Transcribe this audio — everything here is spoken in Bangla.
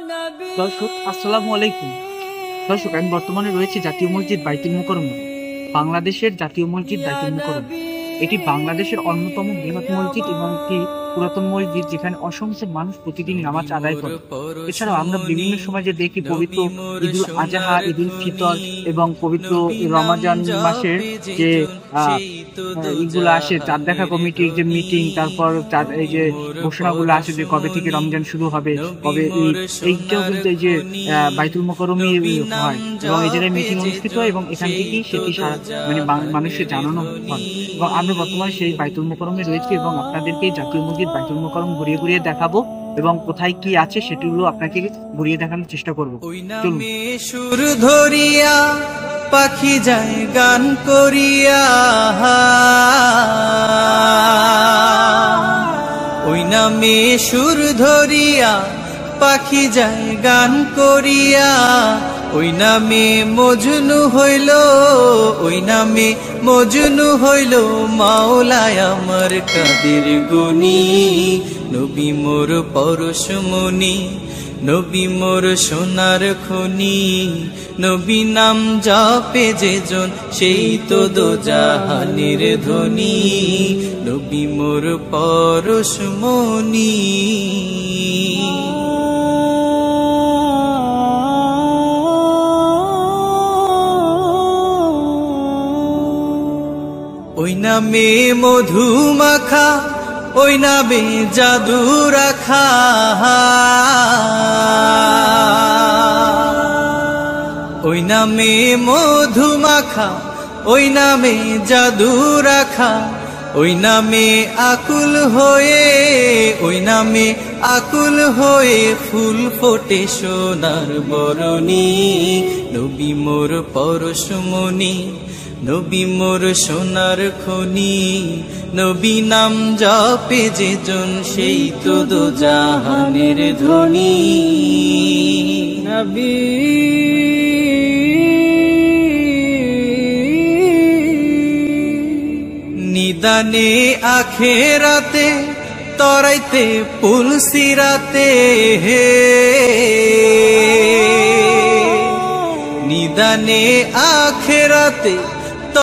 দর্শক আসসালামু আলাইকুম। দর্শক আমি বর্তমানে রয়েছি জাতীয় মসজিদ বাইতুল মুকাররমে। বাংলাদেশের জাতীয় মসজিদ বাইতুল মুকাররম এটি বাংলাদেশের অন্যতম বৃহৎ মসজিদ এবং একটি পুরাতন মসজিদ, যেখানে অসংখ্য মানুষ প্রতিদিন নামাজ আদায় করে। এছাড়াও আমরা বিভিন্ন সময় যে দেখি পবিত্র ঈদুল আজহা, ঈদুল ফিতর এবং পবিত্র রমাজান মাসের যে ঈদগুলো আসে, চাঁদ দেখা কমিটির যে মিটিং, তারপর এই যে ঘোষণাগুলো আসে যে কবে থেকে রমজান শুরু হবে, কবে ঈদ, এইটাও কিন্তু এই যে বাইতুল মুকাররমে হয় এবং এই জায়গায় মিটিং অনুষ্ঠিত হয় এবং এখান থেকেই সেটি মানে মানুষকে জানানো হয়। এবং আমরা বর্তমানে সেই বাইতুল মুকাররমে রয়েছি এবং আপনাদেরকে জাতীয় মসজিদ বাইতুল মুকাররম ঘুরিয়ে ঘুরিয়ে দেখাবো এবং কোথায় কি আছে সেটিগুলো আপনাকে ঘুরিয়ে দেখানোর চেষ্টা করবো। চলুন। সুর ধরিয়া পাখি যায় গান করিয়া, ওই নামে সুর ধরিয়া পাখি যায় গান করিয়া, ওই নামে মজনু হইল, ওই নামে মজনু হইল মাওলায় আমার কাদের গনি। নবী মোর পরশমণি, নবী মোর সোনার খনি, নবী নাম জপে যেজন সেই তো দোজাহানের ধ্বনি। নবী মোর পরশমণি। ওই নামে মধু মাখা, ওই নামে জাদু রাখা, ওই নামে মধু মাখা, ওই নামে জাদু রাখা, ওই নামে আকুল হয়ে, ওই নামে আকুল হয়ে ফুল ফোটে সোনার বরণী। নবী মোর পরশমণি, নবী মোর সোনার খনি, নবী নাম জপে যেজন সেই তো দোজাহানের ধ্বনি। নবী নিদানে আখেরাতে তরাইতে পুলসিরাতে, নিদানে আখেরাতে